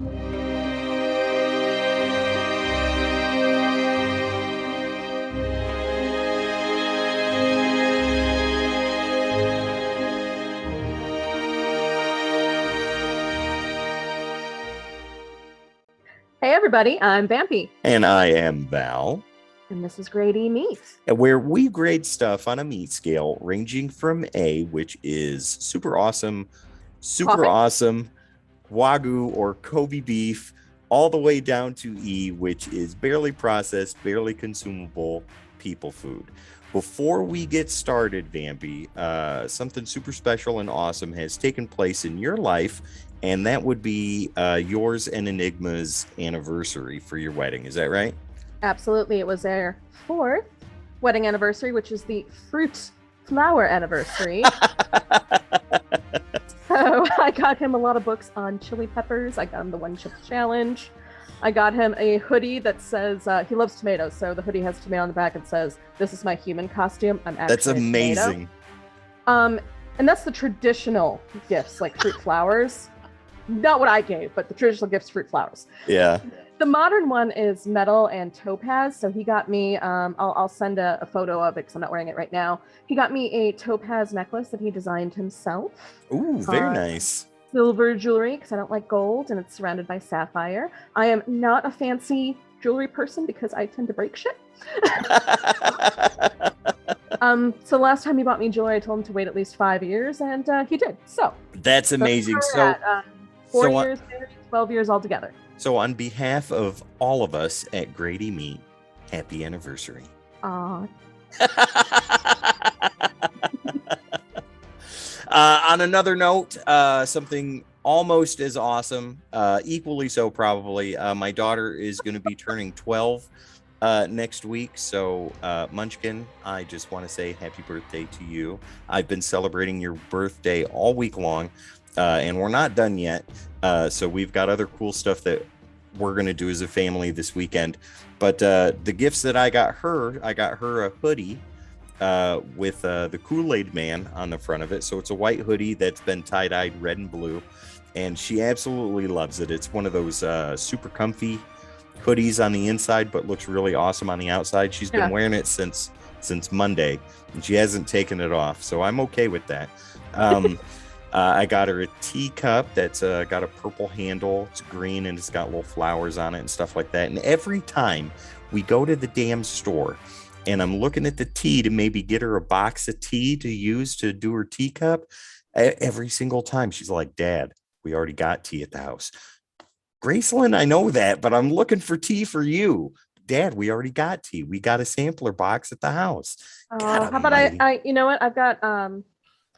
Hey everybody, I'm Vampy. And I am Val. And this is Grady Meat. And where we grade stuff on a meat scale ranging from A, which is super awesome, Wagyu or Kobe beef, all the way down to E, which is barely processed, barely consumable people food. Before we get started, Vampy, something super special and awesome has taken place in your life, and that would be yours and Enigma's anniversary for your wedding. Is that right? Absolutely. It was their 4th wedding anniversary, which is the fruit flower anniversary. So I got him a lot of books on chili peppers. I got him the One Chip Challenge. I got him a hoodie that says he loves tomatoes. So the hoodie has a tomato on the back and says, "This is my human costume. I'm actually That's amazing. And that's the traditional gifts, like fruit flowers. Not what I gave, but the traditional gifts, fruit flowers. Yeah. The modern one is metal and topaz. So he got me, I'll send a photo of it because I'm not wearing it right now. He got me a topaz necklace that he designed himself. Ooh, very nice. Silver jewelry because I don't like gold, and it's surrounded by sapphire. I am not a fancy jewelry person because I tend to break shit. So last time he bought me jewelry, I told him to wait at least 5 years, and he did. So that's amazing. So 4 years, 12 years altogether. So on behalf of all of us at Grady Meat, happy anniversary. Aww. On another note, something almost as awesome, equally so probably, my daughter is going to be turning 12 next week. So Munchkin, I just want to say happy birthday to you. I've been celebrating your birthday all week long, and we're not done yet. So we've got other cool stuff that we're going to do as a family this weekend. But the gifts that I got her a hoodie with the Kool-Aid Man on the front of it. So it's a white hoodie that's been tie-dyed red and blue, and she absolutely loves it. It's one of those super comfy hoodies on the inside, but looks really awesome on the outside. She's been wearing it since Monday, and she hasn't taken it off. So I'm okay with that. I got her a teacup that's got a purple handle. It's green and it's got little flowers on it and stuff like that. And every time we go to the damn store and I'm looking at the tea to maybe get her a box of tea to use to do her teacup, every single time she's like, "Dad, we already got tea at the house." "Graceland, I know that, but I'm looking for tea for you." "Dad, we already got tea. We got a sampler box at the house." How about I you know what? I've got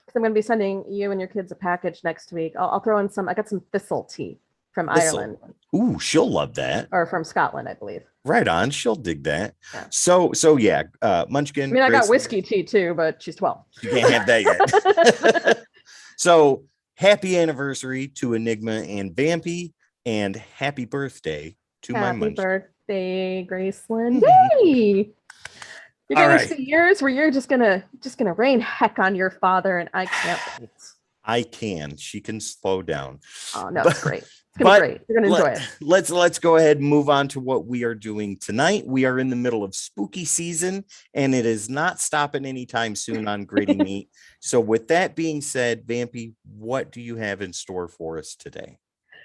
because I'm going to be sending you and your kids a package next week. I'll throw in I got some thistle tea from Ireland. Ooh, she'll love that. Or from Scotland, I believe. Right on. She'll dig that. Yeah. So yeah, Munchkin. I mean, I got whiskey tea too, but she's 12. You can't have that yet. So happy anniversary to Enigma and Vampy, and happy birthday to my Munchkin. Happy birthday, Graceland. Yay! You're going to see years where you're just gonna rain heck on your father, and I can't wait. I can. She can slow down. Oh no, it's great. It's gonna be great. You're gonna enjoy it. Let's go ahead and move on to what we are doing tonight. We are in the middle of spooky season, and it is not stopping anytime soon on Grady Meat. So with that being said, Vampy, what do you have in store for us today?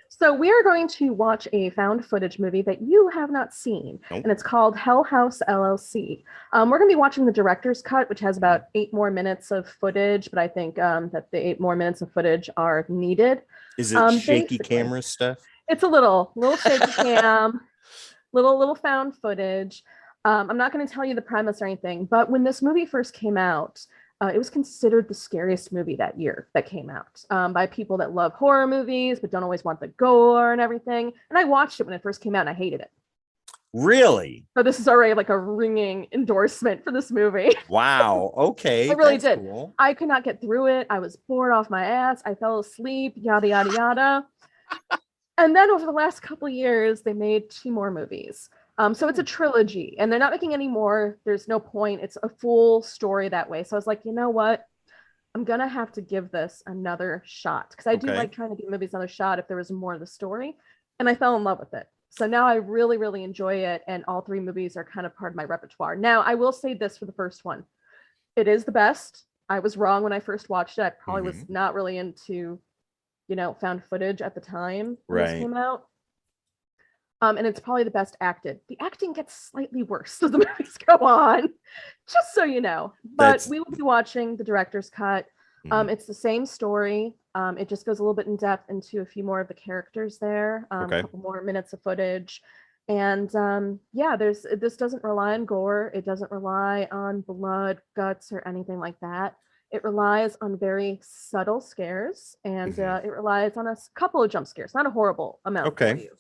So we are going to watch a found footage movie that you have not seen, and it's called Hell House LLC. We're going to be watching the director's cut, which has about 8 more minutes of footage, but I think that the 8 more minutes of footage are needed. Is it shaky camera stuff? It's a little shaky cam, little found footage. I'm not going to tell you the premise or anything, but when this movie first came out, it was considered the scariest movie that year that came out by people that love horror movies but don't always want the gore and everything. And I watched it when it first came out and I hated it. Really? So this is already like a ringing endorsement for this movie. Wow. Okay. I really did. Cool. I could not get through it. I was bored off my ass. I fell asleep, yada, yada, yada. And then over the last couple of years, they made 2 more movies. So it's a trilogy, and they're not making any more. There's no point. It's a full story that way. So I was like, you know what? I'm going to have to give this another shot, because I do like trying to give movies another shot if there was more of the story. and I fell in love with it. So now I really, really enjoy it. And all three movies are kind of part of my repertoire. Now, I will say this for the first one. It is the best. I was wrong when I first watched it. I probably was not really into, found footage at the time when this came out. And it's probably the best acted. The acting gets slightly worse as the movies go on, just so you know. But we will be watching the director's cut. It's the same story. It just goes a little bit in depth into a few more of the characters there, a couple more minutes of footage. And this doesn't rely on gore. It doesn't rely on blood, guts, or anything like that. It relies on very subtle scares, and it relies on a couple of jump scares, not a horrible amount for you.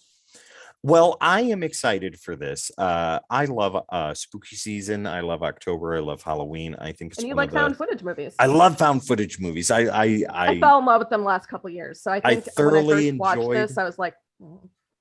Well, I am excited for this. I love spooky season. I love October. I love Halloween. I think it's and you like found footage movies. I love found footage movies. I fell in love with them last couple of years. So I think thoroughly when I first watched this, I was like,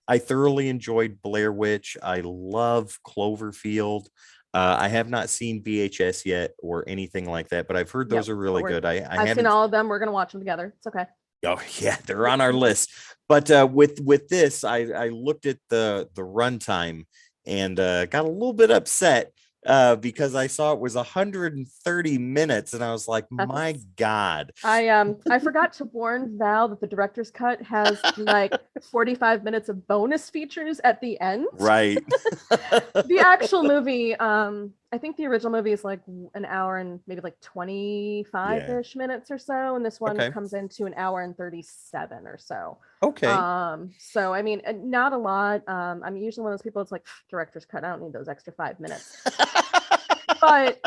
I thoroughly enjoyed Blair Witch. I love Cloverfield. I have not seen VHS yet or anything like that, but I've heard those are really good. I've seen all of them. We're gonna watch them together. It's okay. Oh yeah, they're on our list. But with this, I looked at the runtime and got a little bit upset because I saw it was 130 minutes, and I was like, my God. I forgot to warn Val that the director's cut has like 45 minutes of bonus features at the end. Right. The actual movie, I think the original movie is like an hour and maybe like 25-ish minutes or so, and this one comes into an hour and 37 or so. Okay. So I mean, not a lot. I'm usually one of those people that's like, director's cut, I don't need those extra 5 minutes. But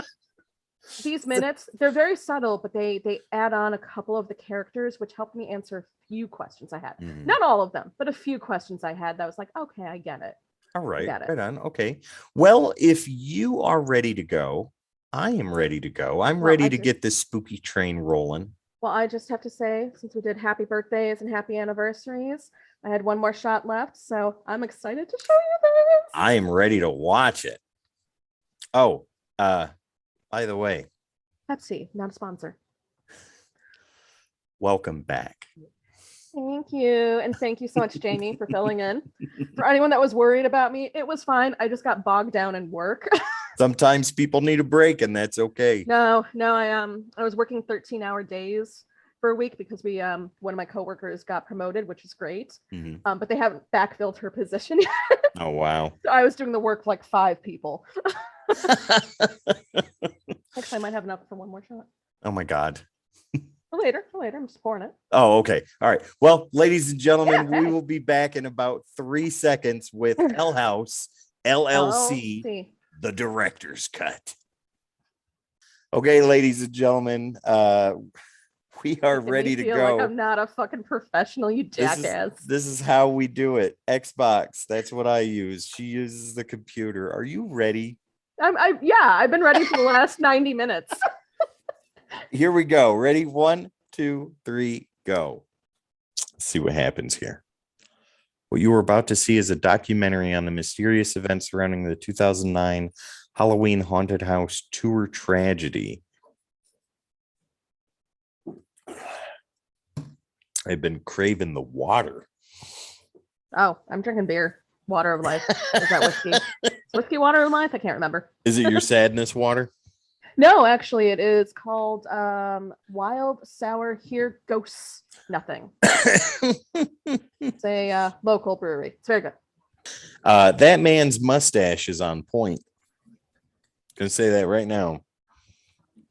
these minutes, they're very subtle, but they add on a couple of the characters, which helped me answer a few questions I had. Not all of them, but a few questions I had that was like, okay, I get it. All right, right on. Okay. Well, if you are ready to go, I am ready to go. I'm ready to get this spooky train rolling. Well, I just have to say, since we did happy birthdays and happy anniversaries, I had one more shot left, so I'm excited to show you this. I am ready to watch it. Oh, by the way, Pepsi, not a sponsor. Welcome back. Thank you. And thank you so much, Jamie, for filling in. For anyone that was worried about me, it was fine. I just got bogged down in work. Sometimes people need a break, and that's okay. No, I was working 13-hour days for a week because one of my coworkers got promoted, which is great. But they haven't backfilled her position yet. Oh, wow. So I was doing the work for like 5 people. Actually, I might have enough for one more shot. Oh my God. For later. I'm just pouring it. Oh, okay. All right. Well, ladies and gentlemen, we will be back in about 3 seconds with Hell House LLC, the director's cut. Okay, ladies and gentlemen, we are ready to go. Like I'm not a fucking professional, you jackass. This is how we do it. Xbox. That's what I use. She uses the computer. Are you ready? I've been ready for the last 90 minutes. Here we go. Ready? 1, 2, 3, go. Let's see what happens here. What you are about to see is a documentary on the mysterious events surrounding the 2009 Halloween haunted house tour tragedy. I've been craving the water. Oh, I'm drinking beer. Water of life. Is that whiskey? Whiskey water of life? I can't remember. Is it your sadness water? No, actually, it is called Wild Sour Here Ghosts Nothing. It's a local brewery. It's very good. That man's mustache is on point. Gonna say that right now.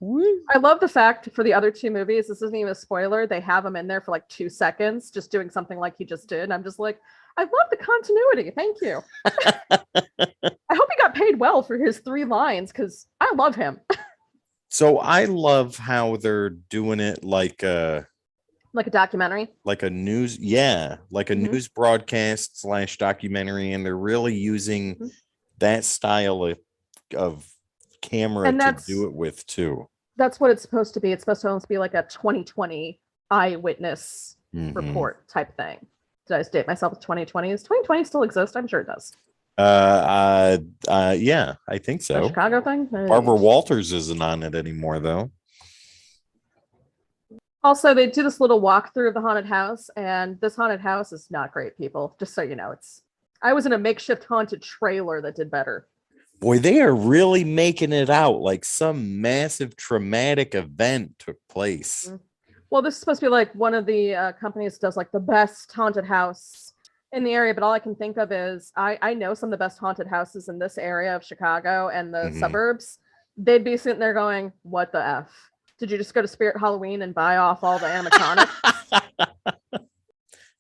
I love the fact for the other 2 movies, this isn't even a spoiler, they have him in there for like 2 seconds just doing something like he just did. And I'm just like, I love the continuity. Thank you. I hope he got paid well for his 3 lines because I love him. So I love how they're doing it like a documentary, like a news, like a news broadcast / documentary, and they're really using that style of camera to do it with too. That's what it's supposed to be. It's supposed to almost be like a 2020 eyewitness report type thing. Did I just date myself with 2020? Does 2020 still exist? I'm sure it does. Yeah, I think so. The Chicago thing? Barbara Walters isn't on it anymore, though. Also, they do this little walkthrough of the haunted house, and this haunted house is not great, people. Just so you know, I was in a makeshift haunted trailer that did better. Boy, they are really making it out like some massive traumatic event took place. Mm-hmm. Well, this is supposed to be like one of the companies that does like the best haunted house in the area, but all I can think of is I know some of the best haunted houses in this area of Chicago and the suburbs. They'd be sitting there going, "What the F? Did you just go to Spirit Halloween and buy off all the animatronics?"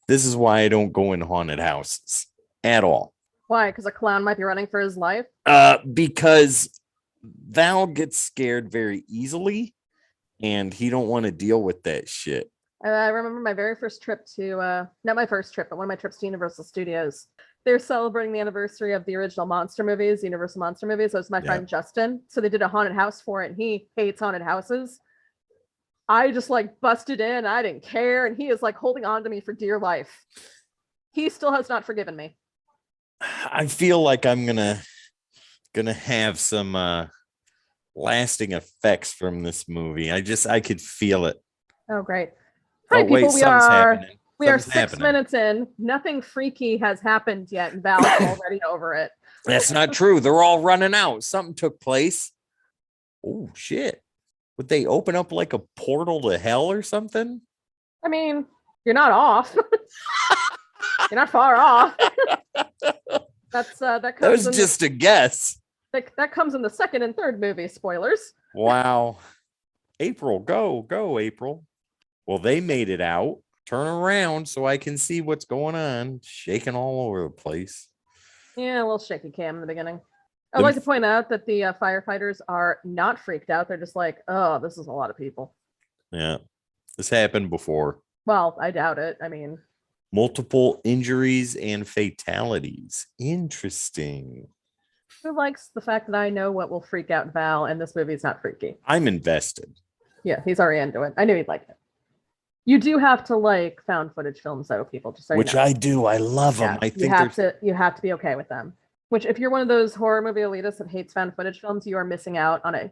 This is why I don't go in haunted houses at all. Why? Because a clown might be running for his life? Because Val gets scared very easily, and he don't want to deal with that shit. I remember my very first trip to, not my first trip, but one of my trips to Universal Studios. They're celebrating the anniversary of the original monster movies, Universal Monster movies. So it was my friend Justin. So they did a haunted house for it, and he hates haunted houses. I just like busted in. I didn't care. And he is like holding on to me for dear life. He still has not forgiven me. I feel like I'm gonna have some lasting effects from this movie. I could feel it. Oh, great. Hi, people. Wait, we are 6 minutes in. Nothing freaky has happened yet, and Val's already over it. That's not true. They're all running out. Something took place. Oh, shit. Would they open up like a portal to hell or something? I mean, you're not off. You're not far off. That was just a guess. That comes in the second and third movie. Spoilers. Wow. April, go, April. Well, they made it out. Turn around so I can see what's going on. Shaking all over the place. Yeah, a little shaky cam in the beginning. I'd like to point out that the firefighters are not freaked out. They're just like, oh, this is a lot of people. Yeah, this happened before. Well, I doubt it. I mean, multiple injuries and fatalities. Interesting. Who likes the fact that I know what will freak out Val, and this movie is not freaky? I'm invested. Yeah, he's already into it. I knew he'd like it. You do have to like found footage films, though, people. Just so which you know. I do. I love them. I think you have to be okay with them. Which, if you're one of those horror movie elitists that hates found footage films, you are missing out on a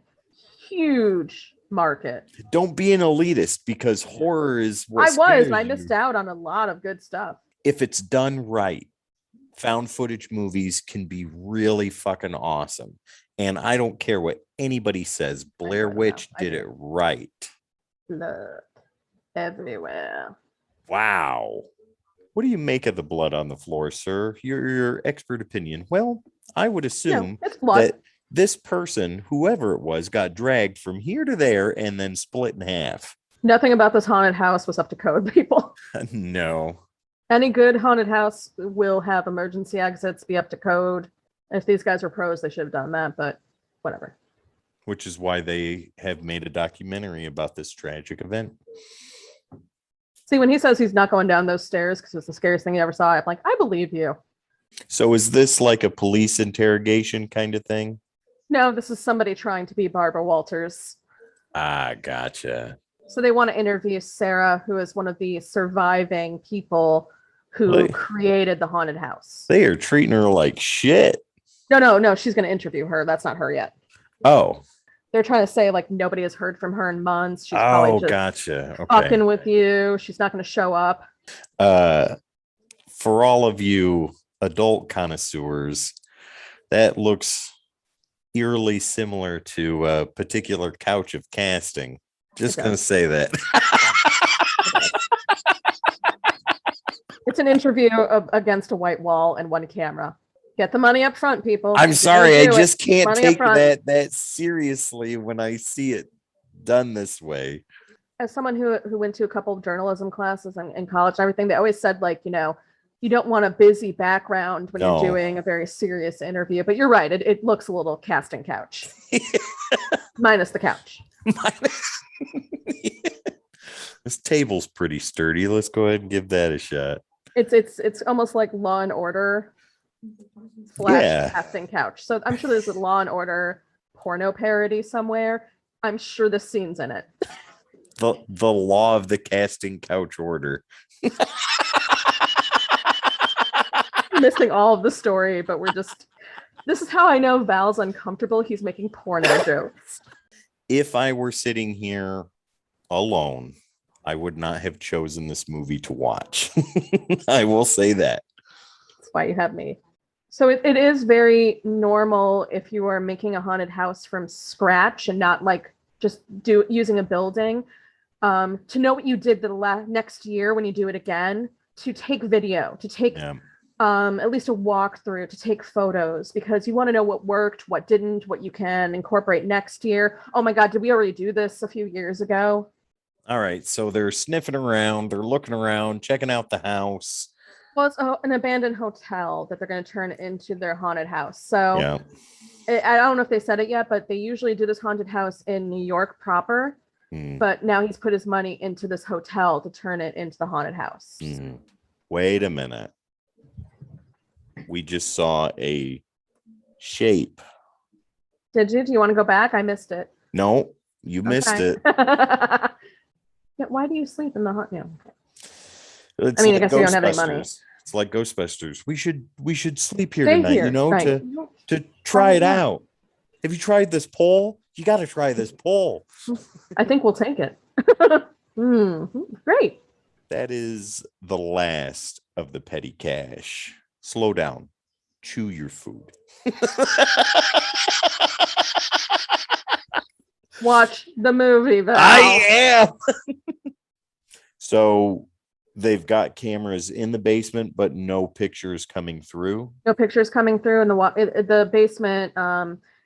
huge market. Don't be an elitist, because horror is what I missed out on a lot of good stuff. If it's done right, found footage movies can be really fucking awesome. And I don't care what anybody says. Blair Witch did it right. Blood everywhere. Wow. What do you make of the blood on the floor, sir? Your expert opinion. Well, I would assume that this person, whoever it was, got dragged from here to there and then split in half. Nothing about this haunted house was up to code, people. No. Any good haunted house will have emergency exits, be up to code. If these guys were pros, they should have done that, but whatever. Which is why they have made a documentary about this tragic event. See, when he says he's not going down those stairs because it was the scariest thing he ever saw, I'm like, I believe you. So is this like a police interrogation kind of thing? No, this is somebody trying to be Barbara Walters. Ah, gotcha. So they want to interview Sarah, who is one of the surviving people who created the haunted house. They are treating her like shit. No, she's going to interview her. That's not her yet. Oh. They're trying to say like nobody has heard from her in months. She's probably just gotcha. Okay. fucking with you. She's not going to show up. For all of you adult connoisseurs, that looks eerily similar to a particular couch of casting. Just going to say that. It's an interview against a white wall and one camera. Get the money up front, people. I'm sorry, I just can't take that seriously when I see it done this way. As someone who went to a couple of journalism classes in college and everything, they always said, like, you know, you don't want a busy background when you're doing a very serious interview. But you're right, it looks a little casting couch. Minus the couch. This table's pretty sturdy. Let's go ahead and give that a shot. It's almost like Law and Order / casting couch. So I'm sure there's a Law and Order porno parody somewhere. I'm sure this scene's in it. The law of the casting couch order. Missing all of the story, but this is how I know Val's uncomfortable. He's making porno jokes. If I were sitting here alone, I would not have chosen this movie to watch. I will say that. That's why you have me. So it is very normal if you are making a haunted house from scratch and not like just using a building, to know what you did the next year when you do it again, to take video, to take at least a walkthrough, to take photos, because you want to know what worked, what didn't, what you can incorporate next year. Oh my God, did we already do this a few years ago? All right. So they're sniffing around, they're looking around, checking out the house. Well, it's an abandoned hotel that they're going to turn into their haunted house. So Yeah. I don't know if they said it yet, but they usually do this haunted house in New York proper. But now he's put his money into this hotel to turn it into the haunted house. Wait a minute. We just saw a shape. Did you? Do you want to go back? I missed it. No, you missed it. Yeah, why do you sleep in the hot? Yeah. It's I mean, like I guess you don't have any money. It's like Ghostbusters. We should sleep here Stay tonight, here, you know, right. to try it out. Have you tried this pole? You got to try this pole. I think we'll take it. Great. That is the last of the petty cash. Slow down. Chew your food. Watch the movie, Val. I am. So they've got cameras in the basement, but no pictures coming through. No pictures coming through in the basement.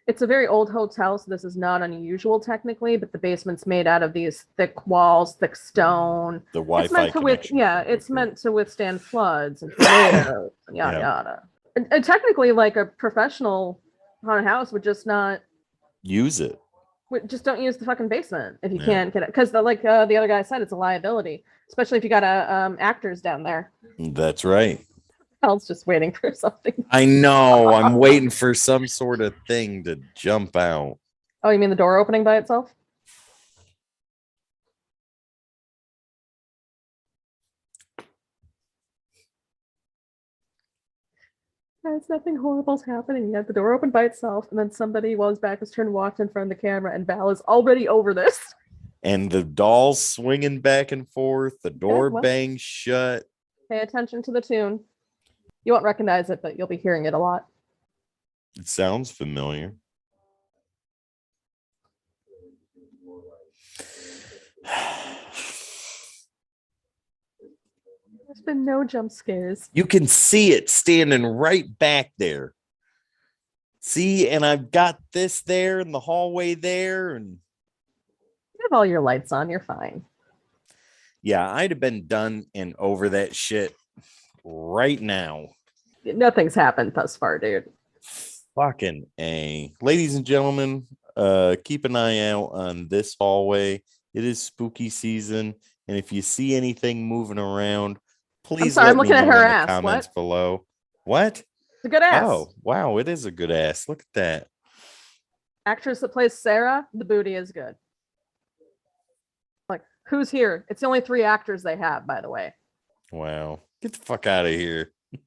It's a very old hotel, so this is not unusual technically, but the basement's made out of these thick walls, thick stone. The Wi-Fi connection. It's meant to withstand floods and tornadoes and yada yada. And technically, like a professional haunted house would just not use it. Just don't use the fucking basement if you can't get it, because the other guy said, it's a liability, especially if you got actors down there. That's right. Al's just waiting for something. I know. I'm waiting for some sort of thing to jump out. Oh, you mean the door opening by itself? It's nothing horrible's happening yet. The door opened by itself, and then somebody, while his back was turned, walked in front of the camera, and Val is already over this. And the doll's swinging back and forth. The door bangs shut. Pay attention to the tune. You won't recognize it, but you'll be hearing it a lot. It sounds familiar. There's been no jump scares. You can see it standing right back there. See, and I've got this there in the hallway there, and you have all your lights on. You're fine. Yeah, I'd have been done and over that shit right now. Nothing's happened thus far, dude. Fucking A. Ladies and gentlemen, keep an eye out on this hallway. It is spooky season, and if you see anything moving around, please I'm looking at her in ass. The comments what? below. What? It's a good ass. Oh, wow, it is a good ass. Look at that. Actress that plays Sarah, the booty is good. Like, who's here? It's the only 3 actors they have, by the way. Wow. Get the fuck out of here. I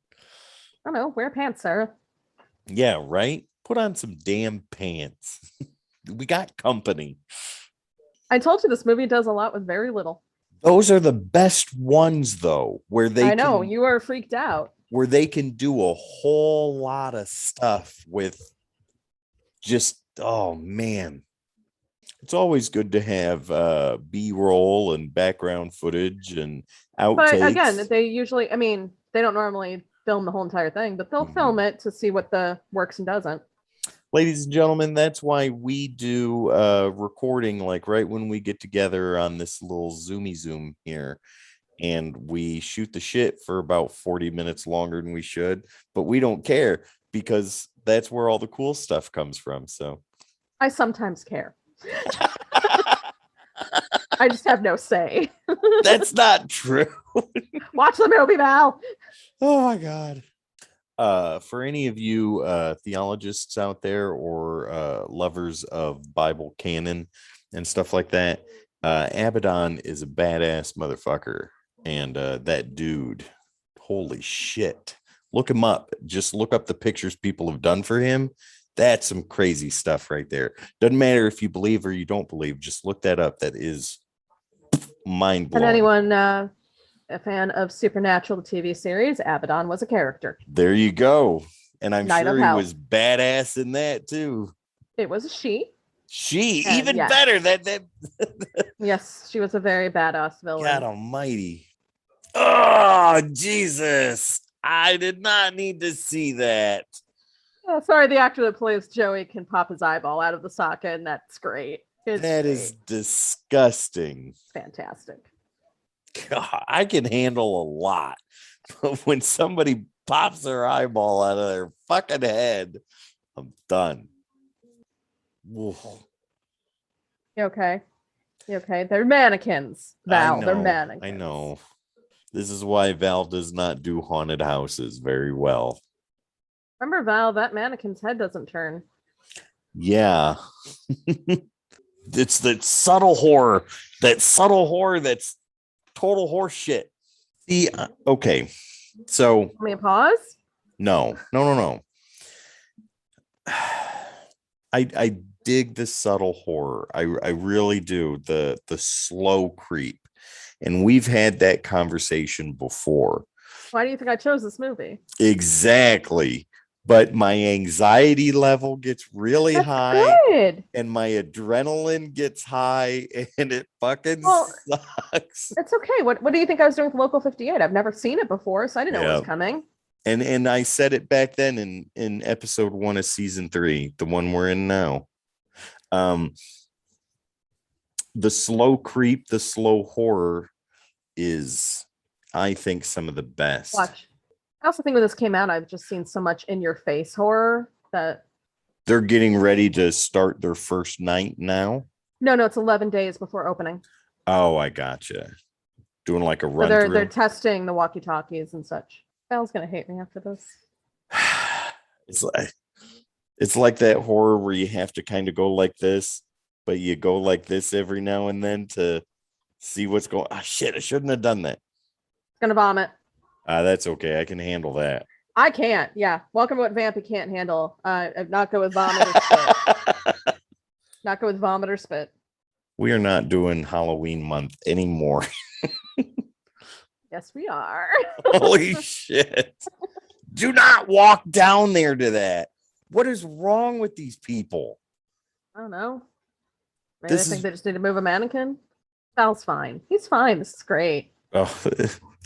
don't know. Wear pants, Sarah. Yeah, right? Put on some damn pants. We got company. I told you this movie does a lot with very little. Those are the best ones, though, where they I know, you are freaked out. Where they can do a whole lot of stuff with just, oh, man. It's always good to have B-roll and background footage and outtakes. But again, they usually, I mean, they don't normally film the whole entire thing, but they'll film it to see what the works and doesn't. Ladies and gentlemen, that's why we do recording like right when we get together on this little Zoomy Zoom here. And we shoot the shit for about 40 minutes longer than we should, but we don't care because that's where all the cool stuff comes from. So I sometimes care. I just have no say. That's not true. Watch the movie, Val. Oh my God. For any of you theologists out there or lovers of Bible canon and stuff like that, Abaddon is a badass motherfucker. And that dude, holy shit. Look him up. Just look up the pictures people have done for him. That's some crazy stuff right there. Doesn't matter if you believe or you don't believe. Just look that up. That is mind And blowing. anyone a fan of Supernatural, the TV series, Abaddon was a character. There you go. And I'm Knight of sure he Hell. was badass in that too. It was a she. She And even yes. better. That Yes, she was a very badass villain. God Almighty. Oh Jesus! I did not need to see that. Oh, sorry, the actor that plays Joey can pop his eyeball out of the socket, and that's great. That is disgusting. Fantastic. God, I can handle a lot, but when somebody pops their eyeball out of their fucking head, I'm done. Oof. You okay? You okay? They're mannequins, Val. They're mannequins. I know. This is why Val does not do haunted houses very well. Remember, Val, that mannequin's head doesn't turn. Yeah. It's that subtle horror. That's total horse shit. See, okay. So Let me pause. no. I dig the subtle horror. I really do. The slow creep. And we've had that conversation before. Why do you think I chose this movie? Exactly. But my anxiety level gets really high. Good. And my adrenaline gets high, and it fucking sucks. It's okay. What do you think I was doing with Local 58? I've never seen it before, so I didn't know it was coming. And I said it back then in episode 1 of season 3, the one we're in now. The slow creep, the slow horror is, I think, some of the best. Watch. I also think when this came out, I've just seen so much in your face horror that they're getting ready to start their first night now. No, it's 11 days before opening. Oh, I gotcha. Doing like a run so through. They're testing the walkie-talkies and such. Val's gonna hate me after this. It's like that horror where you have to kind of go like this, but you go like this every now and then to see what's going. Ah, shit! I shouldn't have done that. It's gonna vomit. That's okay. I can handle that. I can't. Yeah. Welcome to what Vampy can't handle. Not go with vomit or spit. Not go with vomit or spit. We are not doing Halloween month anymore. Yes, we are. Holy shit. Do not walk down there to that. What is wrong with these people? I don't know. Maybe they think they just need to move a mannequin. Val's fine. He's fine. This is great. Oh,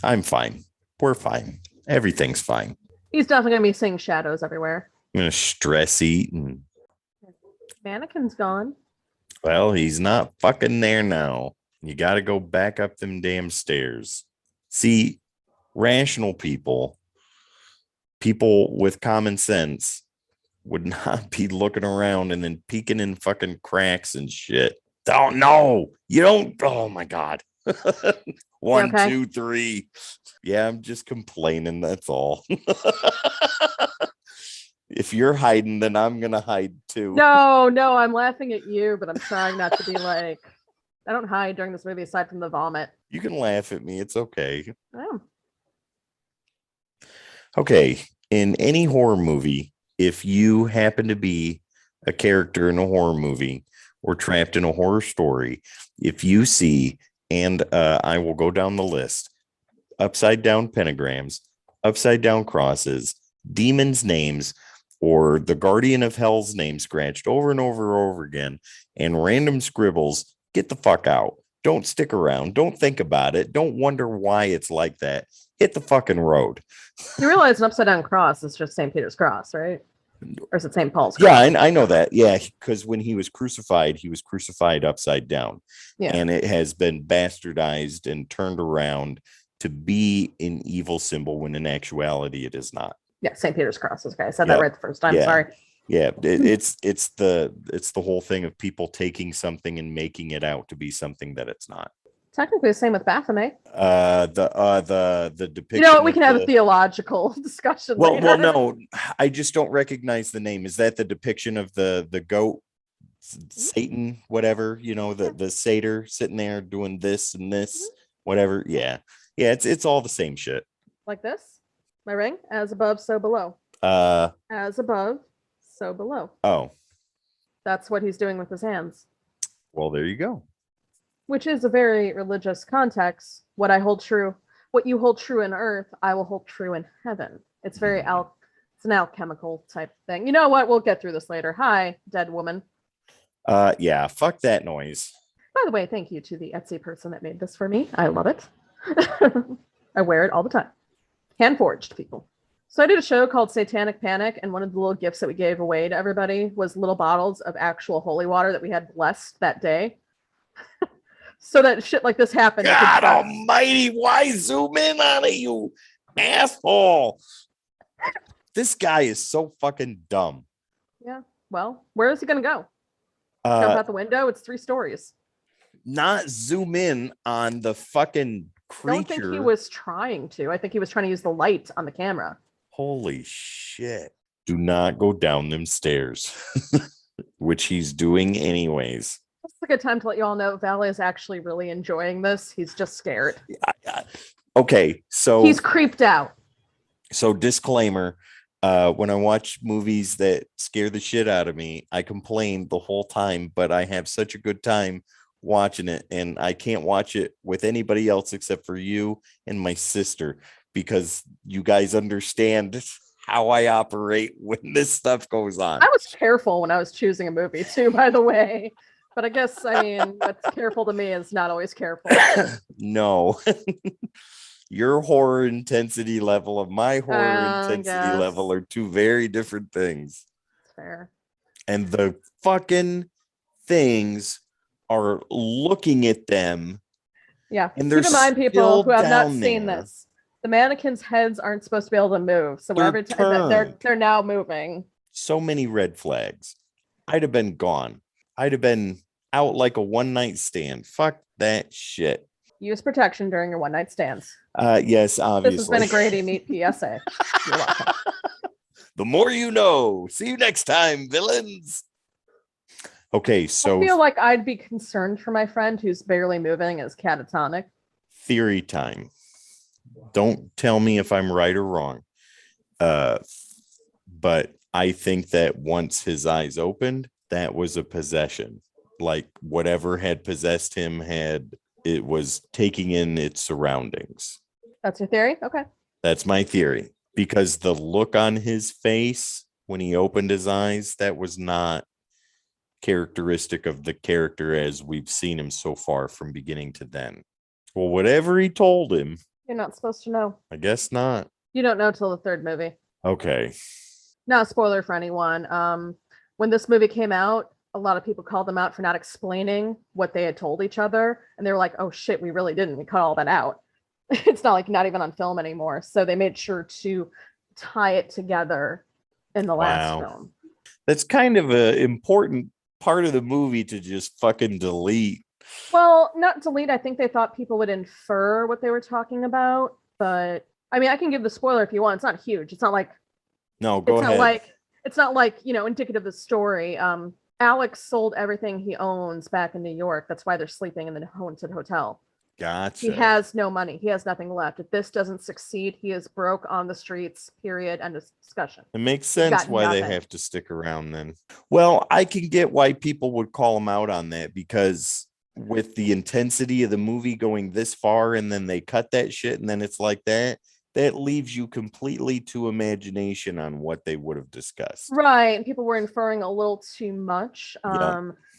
I'm fine. We're fine. Everything's fine. He's definitely going to be seeing shadows everywhere. I'm going to stress eat. And mannequin's gone. Well, he's not fucking there now. You got to go back up them damn stairs. See, rational people with common sense would not be looking around and then peeking in fucking cracks and shit. Oh, no, you don't. Oh, my God. 1, 2, 3. Yeah, I'm just complaining. That's all. If you're hiding, then I'm going to hide too. No, I'm laughing at you, but I'm trying not to be like, I don't hide during this movie aside from the vomit. You can laugh at me. It's okay. I am. Okay. In any horror movie, if you happen to be a character in a horror movie or trapped in a horror story, if you see, and I will go down the list, upside down pentagrams, upside down crosses, demons' names, or the guardian of hell's name scratched over and over and over again, and random scribbles, get the fuck out. Don't stick around. Don't think about it. Don't wonder why it's like that. Hit the fucking road. You realize an upside down cross is just St. Peter's cross, right? Or is it St. Paul's cross? Yeah, I know that. Yeah, because when he was crucified upside down. Yeah. And it has been bastardized and turned around to be an evil symbol when in actuality it is not. Yeah, St. Peter's cross. Okay, I said that right the first time. Yeah. Sorry. Yeah, it's the whole thing of people taking something and making it out to be something that it's not. Technically, the same with Baphomet. The depiction. You know what? We can have a theological discussion. Well, no, I just don't recognize the name. Is that the depiction of the goat, Satan, whatever? You know, the satyr sitting there doing this and this, whatever. Yeah. It's all the same shit. Like this, my ring, as above, so below. As above, so below. Oh, that's what he's doing with his hands. Well, there you go. which is a very religious context. What you hold true in earth, I will hold true in heaven. It's it's an alchemical type thing. You know what? We'll get through this later. Hi, dead woman. Yeah, fuck that noise. By the way, thank you to the Etsy person that made this for me. I love it. I wear it all the time. Hand forged, people. So I did a show called Satanic Panic, and one of the little gifts that we gave away to everybody was little bottles of actual holy water that we had blessed that day. So that shit like this happened. God almighty, why zoom in on it, you asshole? This guy is so fucking dumb. Yeah. Well, where is he going to go? Jump out the window? It's 3 stories. Not zoom in on the fucking creature. I don't think he was trying to. I think he was trying to use the light on the camera. Holy shit. Do not go down them stairs, which he's doing anyways. It's a good time to let you all know Val is actually really enjoying this. He's just scared. Okay, so he's creeped out. So disclaimer, when I watch movies that scare the shit out of me, I complain the whole time, but I have such a good time watching it, and I can't watch it with anybody else except for you and my sister, because you guys understand how I operate when this stuff goes on. I was careful when I was choosing a movie too, by the way. But I guess, I mean, what's careful to me is not always careful. No. Your horror intensity level of my horror intensity level are 2 very different things. Fair. And the fucking things are looking at them. Yeah. And keep in mind, people who have not seen this, the mannequins' heads aren't supposed to be able to move. So wherever they're now moving. So many red flags. I'd have been gone. I'd have been out like a one-night stand. Fuck that shit. Use protection during your one-night stands. Yes, obviously. This has been a Grady Meet PSA. You're welcome. The more you know. See you next time, villains. Okay, so I feel like I'd be concerned for my friend who's barely moving, is catatonic. Theory time. Don't tell me if I'm right or wrong. But I think that once his eyes opened, that was a possession. Like whatever had possessed him it was taking in its surroundings. That's your theory? Okay. That's my theory. Because the look on his face when he opened his eyes, that was not characteristic of the character as we've seen him so far from beginning to then. Well, whatever he told him. You're not supposed to know. I guess not. You don't know till the 3rd movie. Okay. Not a spoiler for anyone. When this movie came out, a lot of people called them out for not explaining what they had told each other. And they were like, oh shit, we really didn't. We cut all that out. It's not even on film anymore. So they made sure to tie it together in the last film. That's kind of an important part of the movie to just fucking delete. Well, not delete. I think they thought people would infer what they were talking about. But I mean, I can give the spoiler if you want. It's not huge. It's not like... No, go ahead. It's not like, indicative of the story. Alex sold everything he owns back in New York. That's why they're sleeping in the haunted hotel. Gotcha. He has no money. He has nothing left. If this doesn't succeed, he is broke on the streets, period. End of discussion. It makes sense why they have to stick around then. Well, I can get why people would call him out on that, because with the intensity of the movie going this far and then they cut that shit and then it's like that leaves you completely to imagination on what they would have discussed. Right. And people were inferring a little too much.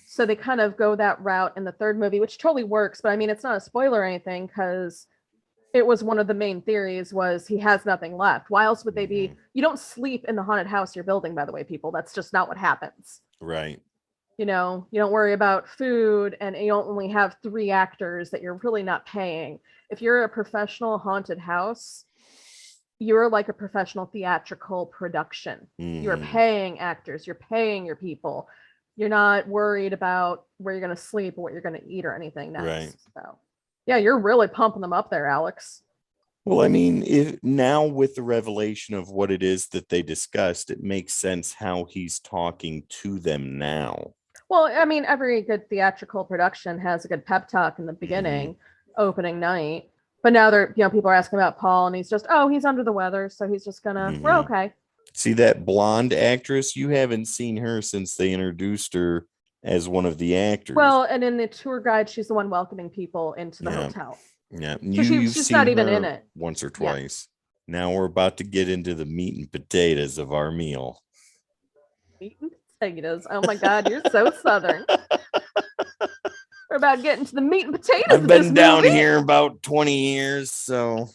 So they kind of go that route in the 3rd movie, which totally works. But I mean, it's not a spoiler or anything, because it was one of the main theories was he has nothing left. Why else would they be? You don't sleep in the haunted house you're building, by the way, people. That's just not what happens. Right. You don't worry about food, and you don't only have 3 actors that you're really not paying. If you're a professional haunted house, you're like a professional theatrical production. You're paying actors, you're paying your people. You're not worried about where you're going to sleep or what you're going to eat or anything next. Right. So, yeah, you're really pumping them up there, Alex. Well, I mean, now with the revelation of what it is that they discussed, it makes sense how he's talking to them now. Well, I mean, every good theatrical production has a good pep talk in the beginning, opening night. But now people are asking about Paul, and he's just, he's under the weather, so he's just gonna, we're okay. See that blonde actress? You haven't seen her since they introduced her as one of the actors. Well, and in the tour guide, she's the one welcoming people into the Yeah. hotel. Yeah, So you've she's seen not even her in it. once or Yeah. twice. Now we're about to get into the meat and potatoes of our meal. Meat and potatoes. Oh my God, you're so Southern. We're about getting to the meat and potatoes I've of this been down movie. here about 20 years, so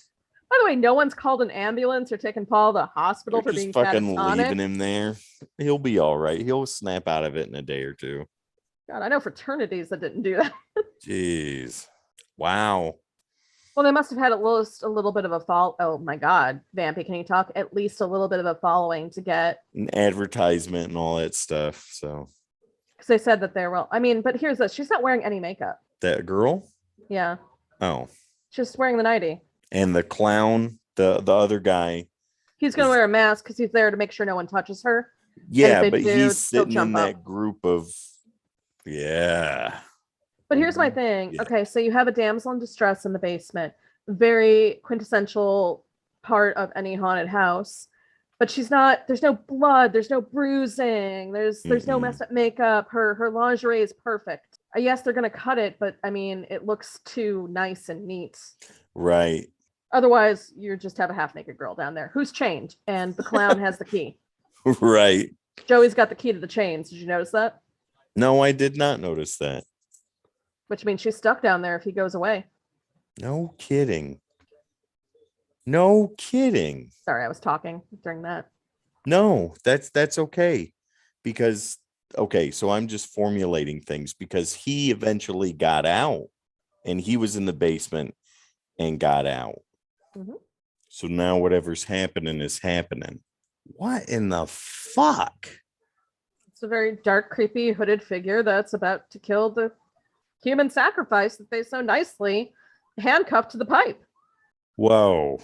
By the way, no one's called an ambulance or taken Paul to the hospital they're for just being fucking leaving catatonic. him there. He'll be all right. He'll snap out of it in a day or two. God, I know fraternities that didn't do that. Jeez. Wow. Well, they must have had at least a little bit of a fall. Oh my God, Vampy, can you talk? At least a little bit of a following to get. An advertisement and all that stuff. So Because they said that they're well. I mean, but here's this: she's not wearing any makeup. that girl? Yeah, Oh. she's wearing the nightie. And the clown, the other guy. He's gonna wear a mask because he's there to make sure no one touches her. Yeah, but he's sitting in that up. group of yeah. But here's my thing. Yeah. Okay, so you have a damsel in distress in the basement, very quintessential part of any haunted house. But she's not. There's no blood. There's no bruising. There's no messed up makeup. Her lingerie is perfect. Yes, they're gonna cut it, but I mean, it looks too nice and neat. Right. Otherwise, you just have a half naked girl down there who's chained, and the clown has the key. Right. Joey's got the key to the chains. Did you notice that? No, I did not notice that. Which means she's stuck down there if he goes away. No kidding. No kidding. Sorry, I was talking during that. No, that's okay. Because okay, so I'm just formulating things because he eventually got out and he was in the basement and got out. Mm-hmm. So now whatever's happening is happening. What in the fuck? It's a very dark, creepy, hooded figure that's about to kill the human sacrifice that they so nicely handcuffed to the pipe. Whoa.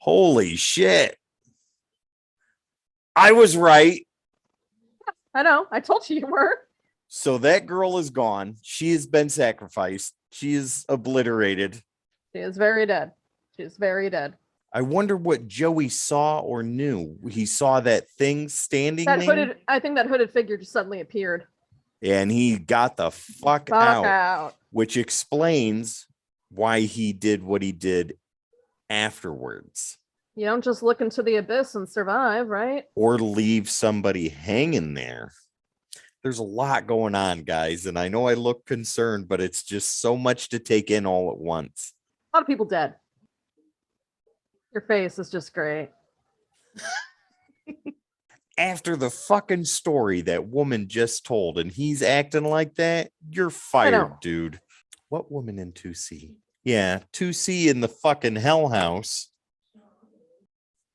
Holy shit. I was right. I know. I told you were. So that girl is gone. She has been sacrificed. She is obliterated. She is very dead. She is very dead. I wonder what Joey saw or knew. He saw that thing standing that there. Hooded, I think that hooded figure just suddenly appeared. And he got the fuck out. Which explains why he did what he did afterwards. You don't just look into the abyss and survive, right? Or leave somebody hanging there. There's a lot going on, guys. And I know I look concerned, but it's just so much to take in all at once. A lot of people dead. Your face is just great. After the fucking story that woman just told, and he's acting like that, you're fired, dude. What woman in 2C? Yeah, 2C in the fucking hell house.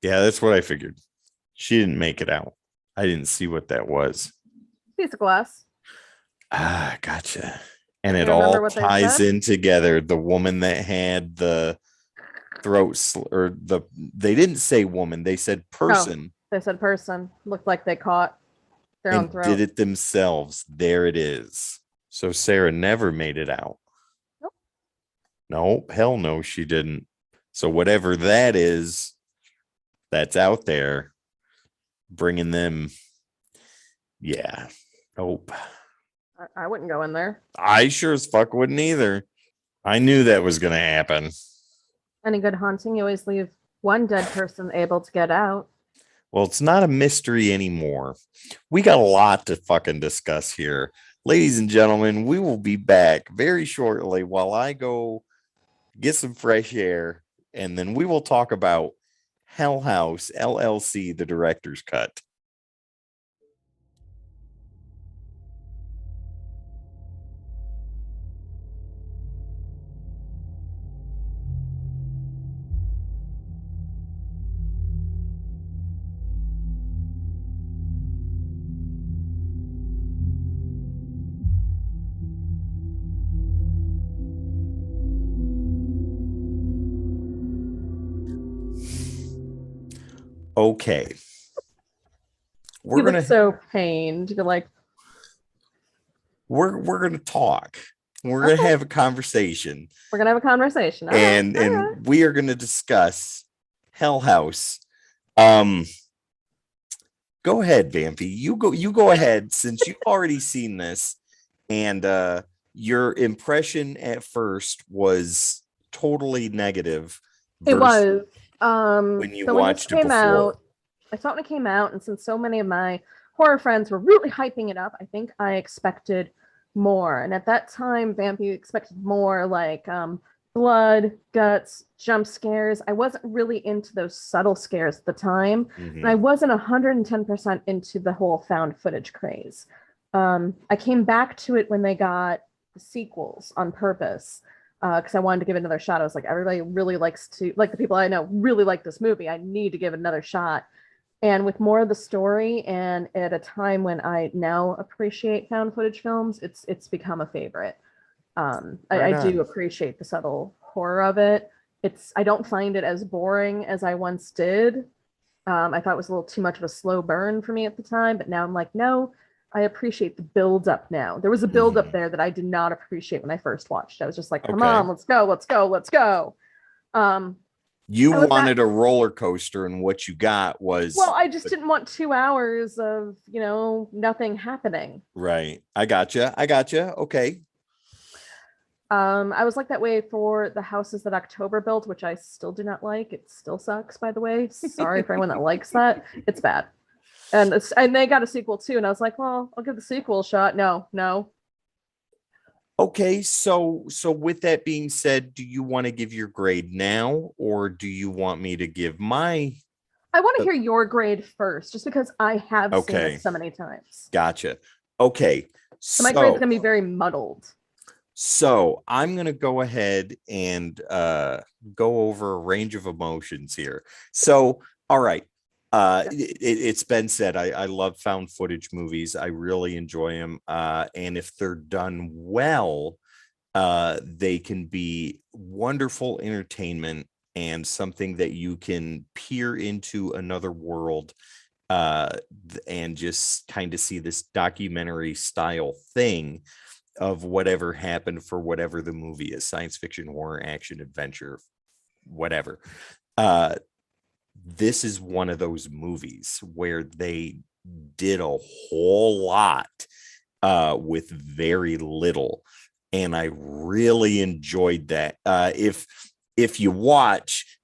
Yeah, that's what I figured. She didn't make it out. I didn't see what that was. Piece of glass. Ah, gotcha. And it all ties in together. The woman that had the they didn't say woman, they said person. Oh, they said person. Looked like they caught their own throat. Did it themselves. There it is. So Sarah never made it out. Nope. Nope. Hell no, she didn't. So whatever that is, that's out there, bringing them. Yeah. Nope. I wouldn't go in there. I sure as fuck wouldn't either. I knew that was going to happen. Any good haunting, you always leave one dead person able to get out. Well, it's not a mystery anymore. We got a lot to fucking discuss here. Ladies and gentlemen, we will be back very shortly while I go get some fresh air, and then we will talk about Hell House, LLC, the director's cut. Okay. We're gonna so pained. You're like, we're gonna talk. We're gonna have a conversation. We're gonna have a conversation. And we are gonna discuss Hell House. Go ahead, Vampy. You go ahead since you've already seen this, and your impression at first was totally negative It versus was. when you So when this watched it came before. out, I saw it when it came out, and since so many of my horror friends were really hyping it up, I think I expected more. And at that time, Vampy expected more like blood, guts, jump scares. I wasn't really into those subtle scares at the time, and I Mhm. wasn't 110% into the whole found footage craze. I came back to it when they got the sequels on purpose because I wanted to give it another shot. I was like, everybody really likes to, like the people I know really like this movie. I need to give it another shot. And with more of the story, and at a time when I now appreciate found footage films, it's become a favorite. I Right do on. appreciate the subtle horror of it. I don't find it as boring as I once did. I thought it was a little too much of a slow burn for me at the time, but now I'm like, no, I appreciate the build up now. There was a build up Mhm. there that I did not appreciate when I first watched. I was just like, come Okay. on, let's go, let's go, let's go. Um, You I was that wanted a roller coaster, and what you got well, was I just didn't want 2 hours of, nothing happening. right. I gotcha. I gotcha. Okay. I was like that way for the houses that October built, which I still do not like. It still sucks, by the way. Sorry for anyone that likes that. It's bad. And they got a sequel too, and I was like, well, I'll give the sequel a shot. No, no. Okay, so with that being said, do you want to give your grade now, or do you want me to give my I want to uh, hear your grade first, just because I have seen okay, this so many times. gotcha. Okay. So my grade's So gonna be very muddled. so I'm gonna go ahead and go over a range of emotions here. So all right. Yeah. It's been said I love found footage movies. I really enjoy them. And if they're done well, they can be wonderful entertainment and something that you can peer into another world uh, and just kind of see this documentary style thing of whatever happened for whatever the movie is, science fiction, horror, action, adventure, whatever. Uh, this is one of those movies where they did a whole lot with very little, and I really enjoyed that. If you watch,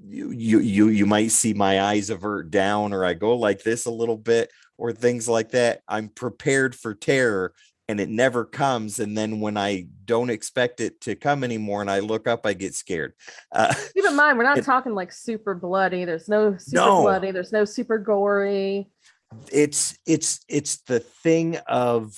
you might see my eyes avert down, or I go like this a little bit, or things like that. I'm prepared for terror, and it never comes. And then when I don't expect it to come anymore, and I look up, I get scared. Uh, Keep in mind, we're not it, talking like super bloody. There's no super no, bloody. There's no super gory. it's the thing of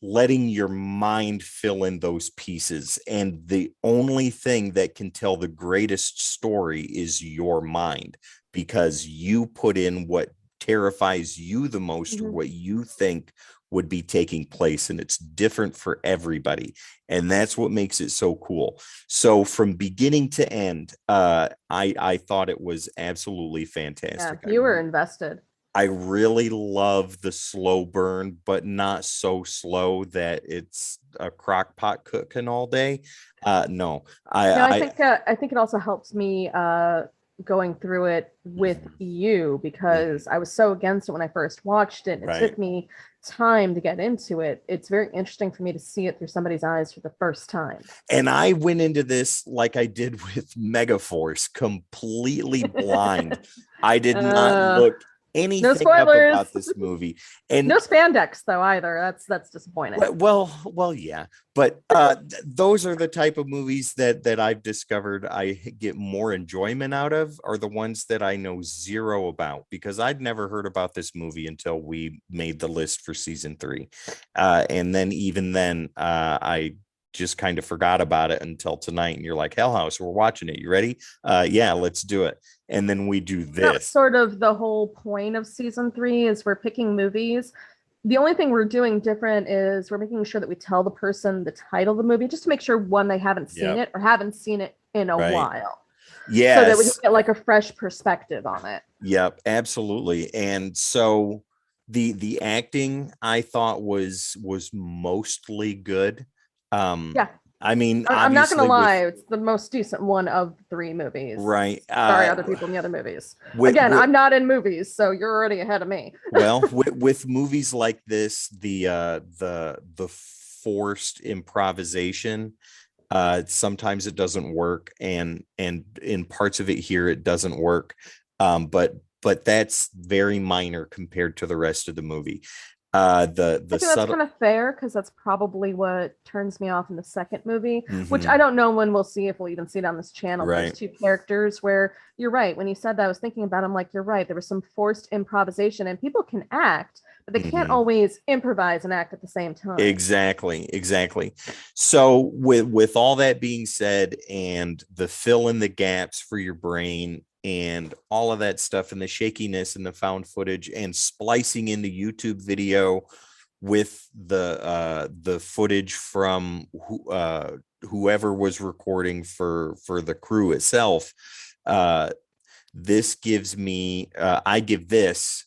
letting your mind fill in those pieces. And the only thing that can tell the greatest story is your mind, because you put in what terrifies you the most, or Mhm. what you think would be taking place, and it's different for everybody, and that's what makes it so cool. So from beginning to end, I thought it was absolutely Yeah, fantastic. you were invested. I really love the slow burn, but not so slow that it's a crock pot cooking all day. No, No, I I think it also helps me going through it with mhm, you mhm, because I was so against it when I first watched it. It right. took me time to get into it. It's very interesting for me to see it through somebody's eyes for the first time. And I went into this like I did with Megaforce, completely blind. I did not uh, look no anything up spoilers. about this movie. And No spandex though either. That's disappointing. well, yeah, but those are the type of movies that I've discovered I get more enjoyment out of, are the ones that I know zero about, because I'd never heard about this movie until we made the list for season 3, and then even then, I just kind of forgot about it until tonight. And you're like, Hell House, we're watching it. You ready? Yeah, let's do it. And then we do That's this. sort of the whole point of season three is we're picking movies. The only thing we're doing different is we're making sure that we tell the person the title of the movie just to make sure one they haven't seen Yep. it or haven't seen it in a Right. while so that we can Yes. get like a fresh perspective on it. Yep, absolutely. And so the acting I thought was mostly good. Um Yeah. I mean, I'm not gonna obviously lie, with it's the most decent one of the 3 movies. right Sorry, other people in the other movies. with, Again, with I'm not in movies, so you're already ahead of me. well with movies like this, the forced improvisation, sometimes it doesn't work, and in parts of it here it doesn't work, but that's very minor compared to the rest of the movie. The I think that's subtle. kind of fair because that's probably what turns me off in the second movie, which I Mhm, don't know when we'll see, if we'll even see it on this channel. Those right. 2 characters where you're right. When you said that, I was thinking about, I'm like, you're right. There was some forced improvisation, and people can act, but they can't Mhm. always improvise and act at the same time. Exactly. So with all that being said, and the fill in the gaps for your brain and all of that stuff, and the shakiness and the found footage, and splicing in the YouTube video with the footage from whoever was recording for the crew itself, uh, this gives me I give this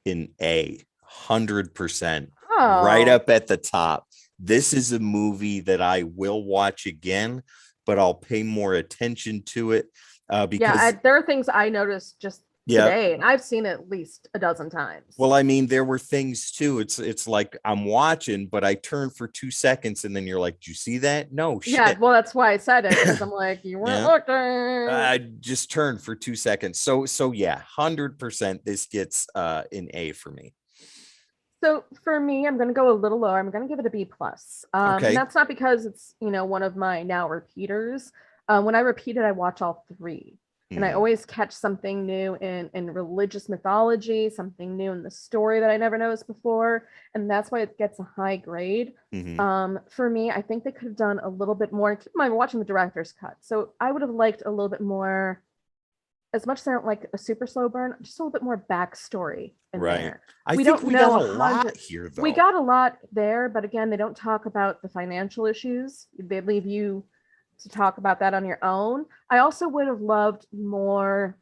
an A, 100%, right Oh, up at the top. This is a movie that I will watch again, but I'll pay more attention to it, yeah. because There are things I noticed just yeah. today, and I've seen it at least a dozen times. Well, I mean, there were things too. It's like I'm watching, but I turn for 2 seconds, and then you're like, "Do you see that? No Yeah, shit." well, that's why I said it because I'm like, you weren't Yeah. looking. I just turned for 2 seconds. So yeah, 100%. This gets an A for me. So for me, I'm going to go a little lower. I'm going to give it a B plus, and Okay. that's not because it's one of my now repeaters. When I repeat it, I watch all 3, and I Mhm. always catch something new in religious mythology, something new in the story that I never noticed before, and that's why it gets a high grade. Mhm. For me, I think they could have done a little bit more. Keep in mind, we're watching the director's cut, so I would have liked a little bit more. As much as I don't like a super slow burn, just a little bit more backstory in Right. there. I We think don't we got know a a hundred. lot here, We though. got a lot there, but again, they don't talk about the financial issues. They leave you to talk about that on your own. I also would have loved more.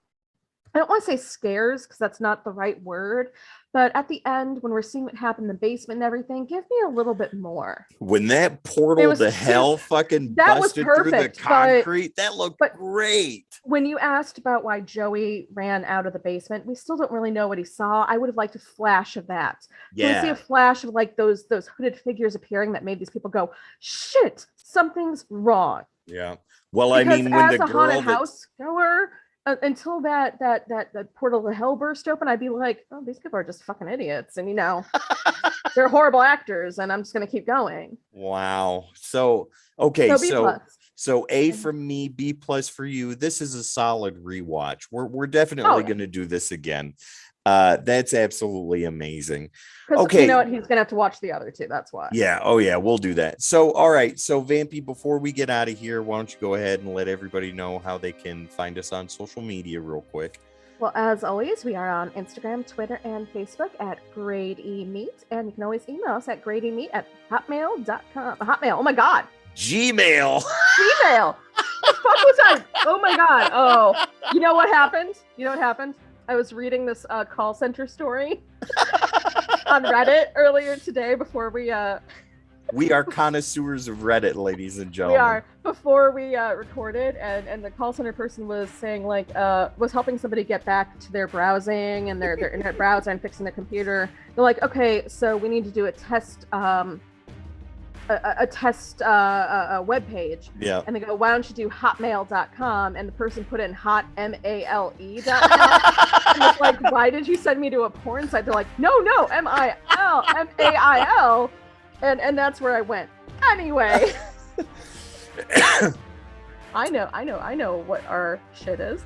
I don't want to say scares because that's not the right word, but at the end, when we're seeing what happened in the basement and everything, give me a little bit more. When that It portal was to too. hell fucking That was busted through the perfect, but concrete, that looked but great. when you asked about why Joey ran out of the basement, we still don't really know what he saw. I would have liked a flash of that. Can we see a Yeah. flash of like those hooded figures appearing that made these people go, "Shit, something's wrong"? Yeah. Well, I Because mean, when the as a haunted girl that's house goer, until that portal to hell burst open, I'd be like, "Oh, these people are just fucking idiots," and they're horrible actors, and I'm just gonna keep going. wow. So, okay, So B plus. so A from me, B plus for you. This is a solid rewatch. We're Oh definitely yeah, going to do this again. That's absolutely amazing. because you know Okay. what, he's gonna have to watch the other 2. That's why. Yeah. Oh, yeah. We'll do that. So, all right. So, Vampy, before we get out of here, why don't you go ahead and let everybody know how they can find us on social media, real quick? Well, as always, we are on Instagram, Twitter, and Facebook at Grade E Meat, and you can always email us at gradeemeat@hotmail.com. Hotmail. Oh my God. Gmail. Gmail. The fuck was I? Oh my God. Oh, you know what happened? You know what happened? I was reading this call center story on Reddit earlier today before We are connoisseurs of Reddit, ladies and we gentlemen. are before we recorded, and the call center person was saying like was helping somebody get back to their browsing and their internet browser and fixing their computer. They're like, okay, so we need to do a test web page. Yeah. And they go, why don't you do hotmail.com? And the person put in hotmail.com. And it's like, why did you send me to a porn site? They're like, no, MAIL. And that's where I went. Anyway. I know what our shit is.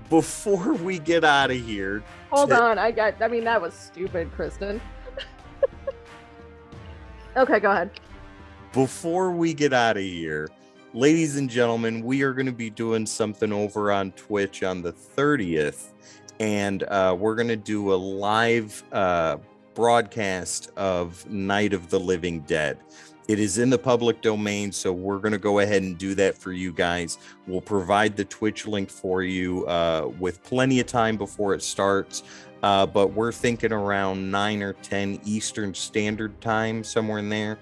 Before we get out of here, Hold on, I mean that was stupid, Kristen. Okay, go ahead. Before we get out of here, ladies and gentlemen, we are going to be doing something over on Twitch on the 30th, and we're going to do a live broadcast of Night of the Living Dead. It is in the public domain, so we're going to go ahead and do that for you guys. We'll provide the Twitch link for you with plenty of time before it starts. but we're thinking around 9 or 10 Eastern Standard Time, somewhere in there.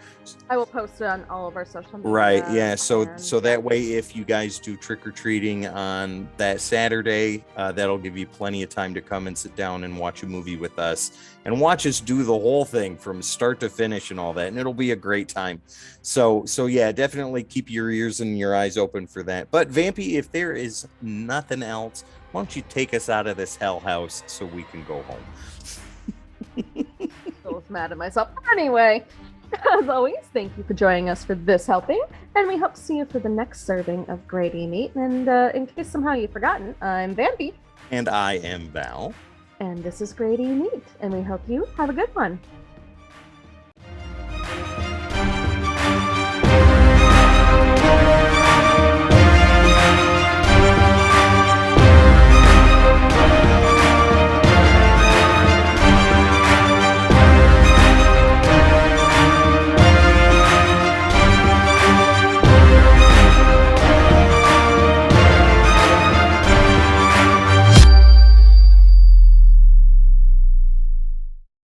I will post it on all of our social media. Right, yeah. So and- that way, if you guys do trick-or-treating on that Saturday, that'll give you plenty of time to come and sit down and watch a movie with us and watch us do the whole thing from start to finish and all that, and it'll be a great time. So yeah, definitely keep your ears and your eyes open for that. But Vampy, if there is nothing else, why don't you take us out of this hell house so we can go home? I was mad at myself. Anyway, as always, thank you for joining us for this helping, and we hope to see you for the next serving of Grady Meat. And in case somehow you've forgotten, I'm Vampy. And I am Val. And this is Grady Meat, and we hope you have a good one.